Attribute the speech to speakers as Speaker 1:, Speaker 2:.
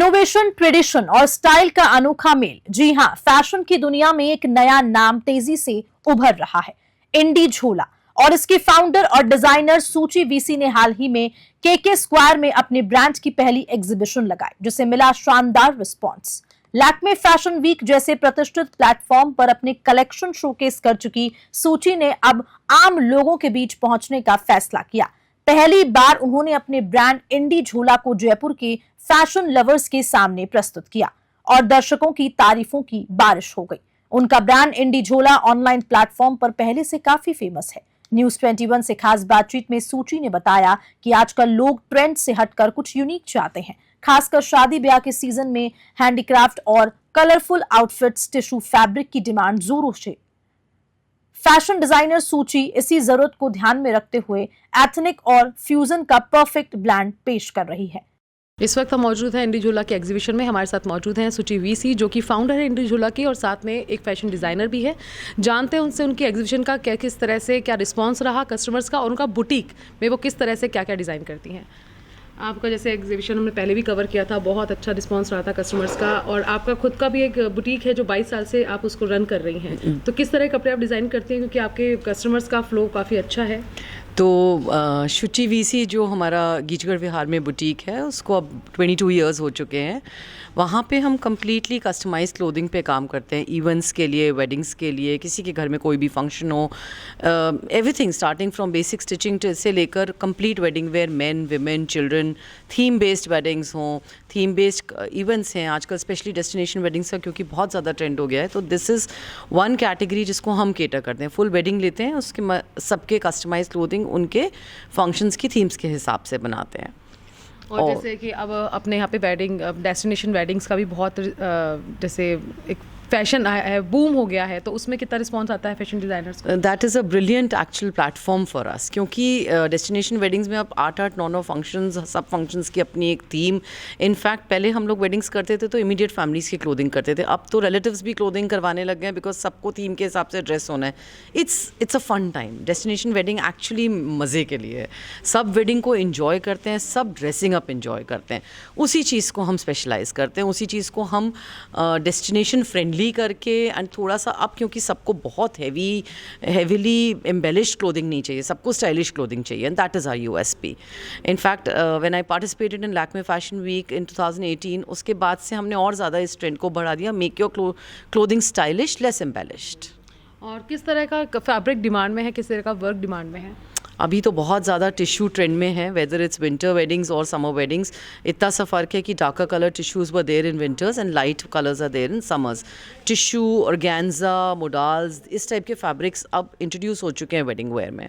Speaker 1: Innovation, tradition और style का अनोखा मेल। जी हां, फैशन की दुनिया में एक नया नाम तेजी से उभर रहा है, इंडी झोला। और इसके फाउंडर और डिजाइनर सूची वीसी ने हाल ही में केके स्क्वायर में अपने ब्रांड की पहली एग्जीबिशन लगाई, जिसे मिला शानदार रिस्पॉन्स। लैक्मे फैशन वीक जैसे प्रतिष्ठित प्लेटफॉर्म पर अपने कलेक्शन शोकेस कर चुकी सूची ने अब आम लोगों के बीच पहुंचने का फैसला किया। पहली बार उन्होंने अपने ब्रांड इंडी झोला को जयपुर के फैशन लवर्स के सामने प्रस्तुत किया और दर्शकों की तारीफों की बारिश हो गई। उनका ब्रांड इंडी झोला ऑनलाइन प्लेटफॉर्म पर पहले से काफी फेमस है। न्यूज 21 से खास बातचीत में सूची ने बताया कि आजकल लोग ट्रेंड से हटकर कुछ यूनिक चाहते हैं, खासकर शादी ब्याह के सीजन में हैंडीक्राफ्ट और कलरफुल आउटफिट्स, टिश्यू फैब्रिक की डिमांड जोरों से। फैशन डिजाइनर सूची इसी जरूरत को ध्यान में रखते हुए एथनिक और फ्यूजन का परफेक्ट ब्लेंड पेश कर रही है।
Speaker 2: इस वक्त हम मौजूद हैं इंडी झोला के एग्जीबिशन में। हमारे साथ मौजूद हैं सूची वीसी, जो कि फाउंडर है इंडी झोला की और साथ में एक फैशन डिज़ाइनर भी है। जानते हैं उनसे उनकी एग्जीबिशन का किस तरह से क्या रिस्पांस रहा कस्टमर्स का, और उनका बुटीक में वो किस तरह से क्या क्या डिज़ाइन करती हैं। आपका जैसे एग्जीबिशन हमने पहले भी कवर किया था, बहुत अच्छा रिस्पांस रहा था कस्टमर्स का, और आपका खुद का भी एक बुटीक है जो 22 साल से आप उसको रन कर रही हैं। तो किस तरह के कपड़े आप डिज़ाइन करती हैं, क्योंकि आपके कस्टमर्स का फ्लो काफ़ी अच्छा है।
Speaker 3: तो शुचि वीसी जो हमारा गीचगढ़ विहार में बुटीक है, उसको अब 22 इयर्स हो चुके हैं। वहाँ पे हम कम्प्लीटली कस्टमाइज्ड क्लोथिंग पे काम करते हैं, इवेंट्स के लिए, वेडिंग्स के लिए, किसी के घर में कोई भी फंक्शन हो, everything starting from basic stitching से लेकर complete wedding where, main, women, children, theme based weddings हों, थीम बेस्ड इवेंट्स हैं आजकल, स्पेशली डेस्टिनेशन वेडिंग्स का क्योंकि बहुत ज़्यादा ट्रेंड हो गया है। तो दिस इज़ वन कैटेगरी जिसको हम केटर करते हैं। फुल वेडिंग लेते हैं, उसके सबके कस्टमाइज क्लोथिंग उनके फंक्शंस की थीम्स के हिसाब से बनाते हैं।
Speaker 2: और जैसे कि अब अपने यहाँ पे वेडिंग, डेस्टिनेशन वेडिंग्स का भी बहुत जैसे एक फैशन है, बूम हो गया है, तो उसमें कितना रिस्पांस आता है फैशन डिज़ाइनर्स को?
Speaker 3: That is a brilliant actual platform for us, क्योंकि डेस्टिनेशन वेडिंग्स में अब 8-8, 9-9 फंक्शंस, सब फंक्शंस की अपनी एक थीम। इनफैक्ट पहले हम लोग वेडिंग्स करते थे तो इमीडिएट फैमिलीज़ की क्लोथिंग करते थे, अब तो रिलेटिव्स भी क्लोथिंग करवाने लग गए हैं, बिकॉज सबको थीम के हिसाब से ड्रेस होना है। It's a fun time. Destination wedding actually मज़े के लिए है। सब वेडिंग को इन्जॉय करते हैं, सब ड्रेसिंग अप इन्जॉय करते हैं। उसी चीज़ को हम स्पेशलाइज़ करते हैं, उसी चीज़ को हम डेस्टिनेशन फ्रेंडली करके, एंड थोड़ा सा अब क्योंकि सबको बहुत हेवीली एम्बेलिश्ड क्लोथिंग नहीं चाहिए, सबको स्टाइलिश क्लोथिंग चाहिए, and that is our USP. In fact when I participated in Lakme fashion week in 2018, उसके बाद से हमने और ज़्यादा इस ट्रेंड को बढ़ा दिया, make your clothing stylish, less embellished.
Speaker 2: और किस तरह का फैब्रिक डिमांड में है, किस तरह का वर्क डिमांड में है?
Speaker 3: अभी तो बहुत ज़्यादा टिश्यू ट्रेंड में है, वेदर इट्स विंटर वेडिंग्स और समर वेडिंग्स। इतना सा फ़र्क है कि darker colour tissues were there in winters and light colours are there in summers. Tissue, organza, modals, इस टाइप के फैब्रिक्स अब इंट्रोड्यूस हो चुके हैं वेडिंग वेयर में।